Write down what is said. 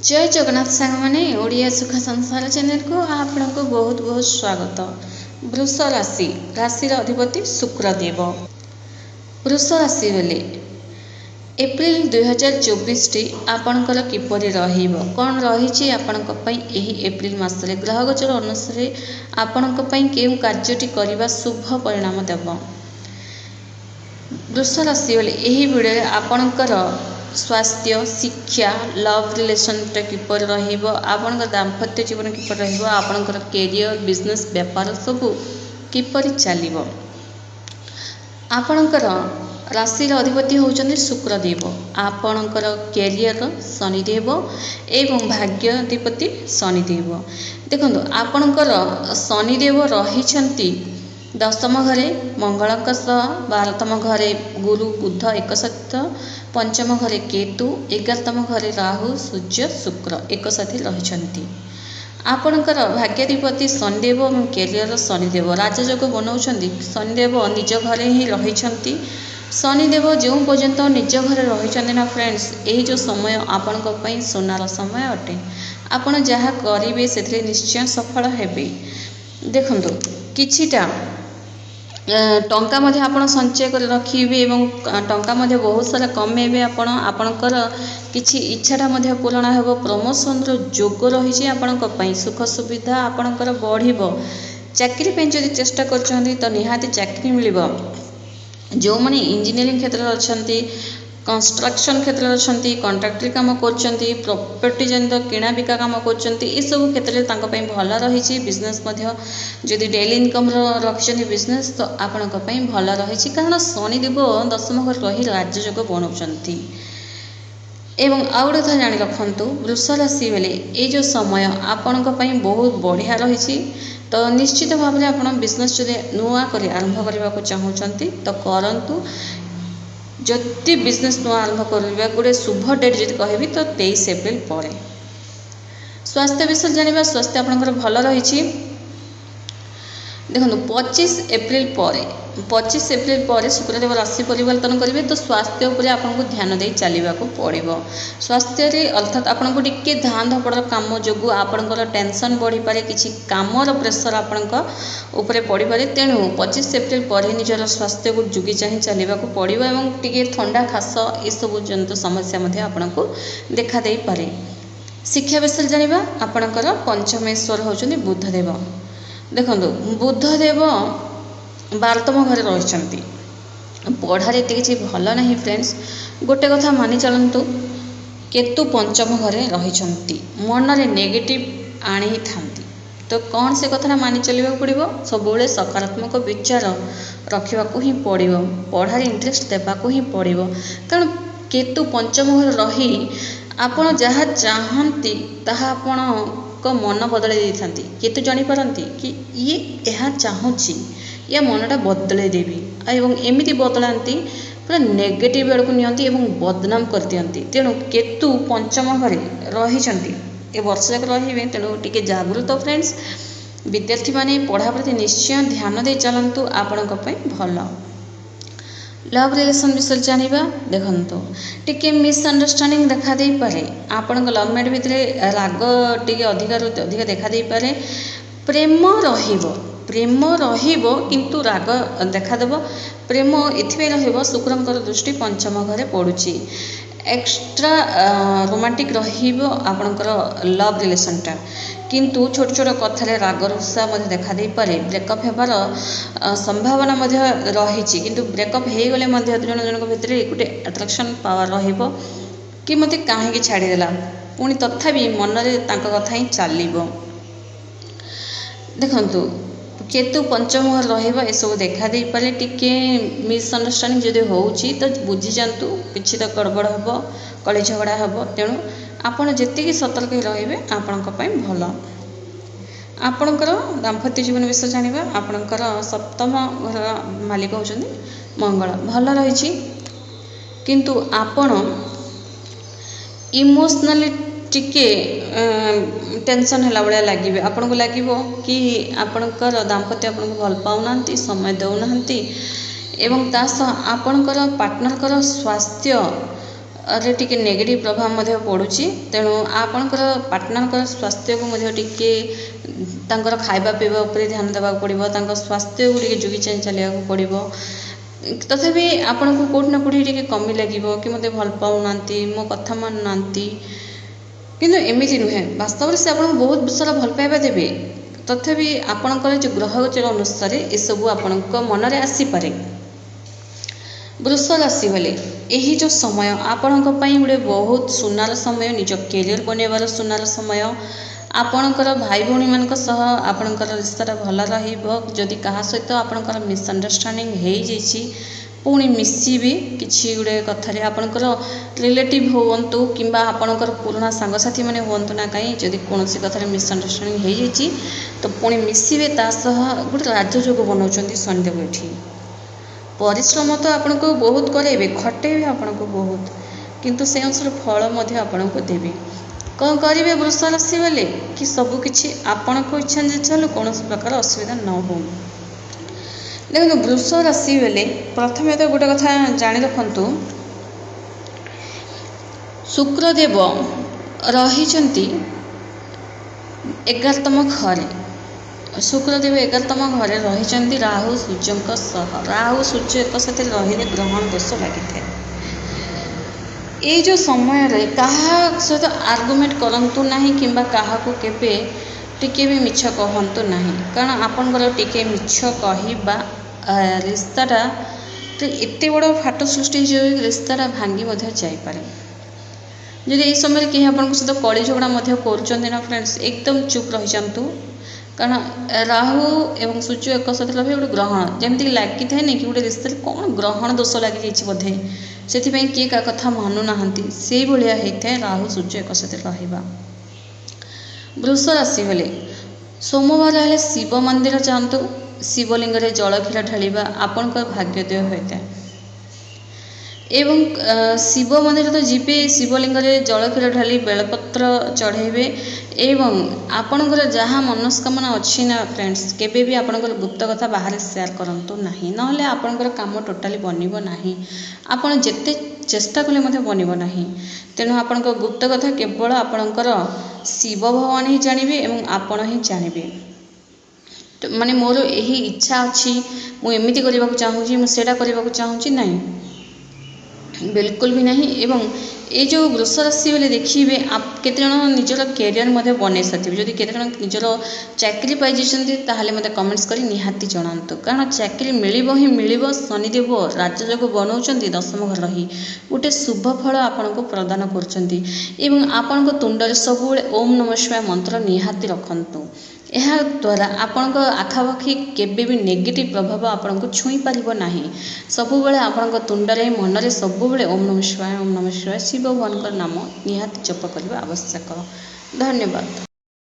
जय जगन्नाथ सांग मैंने ओडिया सुख संसार चैनल को आपको बहुत बहुत स्वागत। वृष राशि राशिर अधिपति शुक्रदेव। वृष राशि बेले एप्रिल 2024 टी आपणकर किपरि रहिबो कौन रही एप्रिल मासरे ग्रह गोचर अनुसार आपणक पई केउ कार्यटी करबा शुभ परिणाम देव। वृष राशि बेले एही वीडियो आपणकर स्वास्थ्य शिक्षा लव रिलेशन किपर आपण दाम्पत्य जीवन किपर आपणकर कैरियर बिजनेस व्यापार सबू किपर चलो। आपणकर राशिर अधिपति होउचंदी शुक्रदेव। आपणकर कैरियर शनिदेव एवं भाग्याधिपति शनिदेव। देखो आपणकर शनिदेव रही दशम घरे मंगल सह 12तम घरे गुरु बुध एक साथ पंचम घरे केतु 11तम घरे राहु सूर्य शुक्र एक साथ रही। आपणकर भाग्याधिपति शनिदेव और कैरियर शनिदेव राजयोग बनाऊँच। शनिदेव निज घरे ही रही। शनिदेव जो पर्यंत निज घरे रही ना फ्रेंड्स यही जो समय आपण सोनार समय अटे। आपण जहाँ करेंगे से निश्चय सफल हेबे। देखो किछिटा टंका मध्य आपण संचय कर रखिबे एवं टंका मध्य बहुत सारा कमेबे। आपणकर किछि इच्छाटा मध्य पूरण हेबो। प्रमोशन रो जोग रही आपणक पई सुख सुविधा आपणकर बढ़िबो। चाकरी पे जदि चेष्टा करछन्ती तो निहाती चाकरी मिलिबो। जो माने इंजीनियरिंग क्षेत्र में अच्छी कंस्ट्रक्शन क्षेत्र में अच्छी कंट्राक्टरी काम कर प्रॉपर्टी जनित किणा बिका काम कर सब क्षेत्र में भल रही। बिजनेस जदि डेली इनकम रखिंट बिजनेस तो आपण भल रही कारण शनिदेव दशम घर रही राजयोग बनाऊँच। एवं आउ गोटे कथा जाणी रखु वृष राशि बेले ये जो समय आपण बहुत बढ़िया रही। तो निश्चित भाव में आप बिजनेस जब नुआ कर आरंभ करने को चाहूँगी तो करंतु। जदि बिजनेस नुआ आरंभ करवा गोटे शुभ डेट जब कहबी तो 23 एप्रिल पर। स्वास्थ्य विषय जाना स्वास्थ्य आपंकर भल रही। देखो 25 एप्रिल पर शुक्रदेव राशि परिवर्तन करेंगे तो स्वास्थ्य उपर आपको ध्यान दे चलने को पड़ो। स्वास्थ्य अर्थात आपको टिके धान धपड़ कम जो आपंकर टेंशन बढ़ी पारे किसी कामर प्रेसर आपरे पड़ पारे। तेणु 25 एप्रिल पर निजर स्वास्थ्य को जुगी चाह चलने को पड़ो और टिके ठंडा खास ये सब जंतु समस्या आपको देखा दे पारे। शिक्षा विषय जाना आपंकर पंचमेश्वर होउछन्ति बुधदेव। देखो बुधदेव 12तम घरे रही पढ़ार एत किसी भल नहीं फ्रेंड्स। गोटे कथा मानि चलतु केतु पंचम घरे रही मन रे नेगेटिव आनी ही थांती। तो कौन से कथा मानि चलने पड़ो सब सकारात्मक विचार रखा ही पड़ो। पढ़ार इंटरेस्ट देवाक ही पड़ो कारण केतु पंचम घर रही आपण जहाँ चाहती ताहा आपण को मन बदल था। केतु जानीपारती कि ये यह चाहूँगी या मनटा बदल देवी और एमती बदलाती पूरा नेगेटिव आड़ को नियंती एवं बदनाम कर दियंती। तेणु केतु पंचम घरे रही ए वर्ष जाक रे। तेणु टिके जागृत फ्रेंड्स विद्यार्थी माने पढ़ा प्रति निश्चय ध्यान दे चलतु आपण भल। लव रिलेशन विषय जाना देखो टिके मिसअंडरस्टैंडिंग देखा दे पारे। आपण लव मैरिज भितर राग टिके अधिक देखा दे पारे। प्रेम रहिबो किंतु राग देखादेव। प्रेम एथि रहिबो शुक्रंकर दृष्टि पंचम घरे पड़ुछि। एक्स्ट्रा रोमांटिक रहिबो आपणकर लव रिलेशनटा किंतु छोट छोट कथार राग रुषा देखा दे पारे। ब्रेकअप होबार संभावना रही किंतु ब्रेकअप हो गले जन जन भितर गोटे अट्राक्शन पावर रहिबो कि मते काहे छाड़ीदेला पुणी तथापि मन में कथा ही चलो। देखु केतु पंचम घर रहा सब देखा दे पारे। टिके मिसअंडरस्टैंडिंग जदि होउछि तो बुझी जातु किछि तो गड़बड़ हे कली झगड़ा हे। तेणु आपण जी सतर्क रे आपण भल। आपणकर दाम्पत्य जीवन विषय जाना आपणकर सप्तम घर मालिक होउछन्ति मंगल भल रही किंतु आपण इमोशनली टिके टेंशन है भाया लगे। आपन को लगे कि आपणकर दाम्पत्य आपन को भल पाऊना समय देना एवं तासह आपणकर पार्टनरकर स्वास्थ्य रे टिके नेगेटिव प्रभाव मध्य पड़ुछि। तेणु आपणकर पार्टनरकर स्वास्थ्य को मध्य टिके तांकर खाइबा पीबा उपरे ध्यान देबा पड़िबो, तांकर स्वास्थ्य को टिके जुगी चलिया पड़िबो। तथापि आपण को कोठ ना कोठी टिके कमी लागिबो कि मते भल पाउनांती, मो कथा मानुनांती, किंतु एमिति नुहे। वास्तव से आपन बहुत सारा भल पाइबा देबे, तथापि आपणकर जो ग्रह गोचर अनुसार ए सब आपणक मनरे आसी पारे। वृष राशि वाले यही जो समय आपणक पई गुडे बहुत सुनार समय, निज कैरियर बनेबार सुनार समय। आपणकर भाई भौणी मानक सह आपणकर रिश्ता भल रहिबो। जदि कहा सहित आपणकर मिसअंडरस्टैंडिंग हो जाइछि, पुणी मिसिबे किछि गुडे कथारे। आपणकर रिलेटिव होवंतु किंबा आपणकर पुराना सांगसाथी माने होवंतु ना कहीं, जदि कोनोसी कथारे मिसअंडरस्टैंडिंग हो जाइछि तो पुणी मिसिबे। ता सह गुडे राजयोग बनाउछन्ती शनिदेव। एठी परिश्रम तो आपण को बहुत करेबे, खटेबे आपण को बहुत, किंतु से अनुसार फल मध्य आपण को देबे। कौन करेंगे वृष राशि वाले कि सबकि आपण को इच्छा जे चलू, कौन प्रकार असुविधा न हो। देखो वृष राशि वाले प्रथम तो गोटे कथा जानी रखु, शुक्रदेव रही 11तम घरे। शुक्रदेव 11तम घरे रही राहु सूर्य सह। राहु सूर्य एक साथ रही ग्रहण दोष लगी। ये जो समय रे कहा सहित आर्गुमेंट करंतु नहीं, किंबा कहा को केबे टिके भी मिछ कहंतु नहीं, कारण आपनकर टिके मिछ कहिबा रिश्ताटा तो एते बड़ फाट सृष्टि हो, रिश्ताटा भांगी मध्य जाई पारे। जदि ये समय कहीं आपन सहित कली झगड़ा मध्य करुचंती ना फ्रेंड्स, एकदम चुप रही जांतु, कारण राहु एवं सूर्य एक साथ रही गोटे ग्रहण जमीक लगी थाए नहीं कि गोटे रिश्ते कौन ग्रहण दोष लगी जाइए बोधे, से किए का कथा मानु ना से भाया होता है राहु सूर्य एक साथ रहा। वृष राशि वाले सोमवार हेले शिव मंदिर जातु, शिवलिंग रे जल क्षीर ढालिबा आपणकर भाग्योदय होता है। एवं शिव मंदिर तो जीवे, शिवलिंग रे जल क्षीर ढाली बेलपत्र चढ़ेबे। एवं आपणकर जहाँ मनस्कामना अच्छी ना फ्रेंड्स, केबे भी आपणकर गुप्त कथा बाहर शेयर करंतु नहीं, नहले आपणकर काम टोटाली बनिबो नहीं। आपण जेते चेष्टा कले मधे बनिबो नहीं। तेणु आपणकर गुप्त कथा केवल आपणकर शिव भगवान ही जानिबे एवं आपण ही जानिबे। तो माने मोर यही इच्छा अच्छी, मु एमिति करबाकू चाहूची, मु सेटा करबाकू चाहूची नहीं, बिल्कुल भी नहीं। एवं ये जो वृष राशि वाले देखिए आप केते जण निजर कैरियर मध्य बनै साथिबे। जदि केते जण निजर चाकरी पाई जइछन्ती ताहाले मते कमेंट्स करी निहाती जणांतु, कारण चाकरी मिलिबो ही मिलिबो। शनिदेव राजयोग बनाउछन्ती 10म घर रही गोटे शुभ फल आपनको प्रदान करछन्ती। एवं आपनको तुंडरे सबुले ओम नमः शिवाय मंत्र निहाती रखंतु। ଏହା ଦ୍ୱାରା ଆପଣଙ୍କ ଆଖାପାଖି କେବେ ବି ନେଗେଟିଭ୍ ପ୍ରଭାବ ଆପଣଙ୍କୁ ଛୁଇଁ ପାରିବ ନାହିଁ। ସବୁବେଳେ ଆପଣଙ୍କ ତୁଣ୍ଡରେ ମନରେ ସବୁବେଳେ ଓମ୍ ନମଃ ଶିବାୟ, ଓମ୍ ନମଃ ଶିବାୟ ଶିବ ଭଗବାନଙ୍କ ନାମ ନିହାତି ଜପ କରିବା ଆବଶ୍ୟକ। ଧନ୍ୟବାଦ।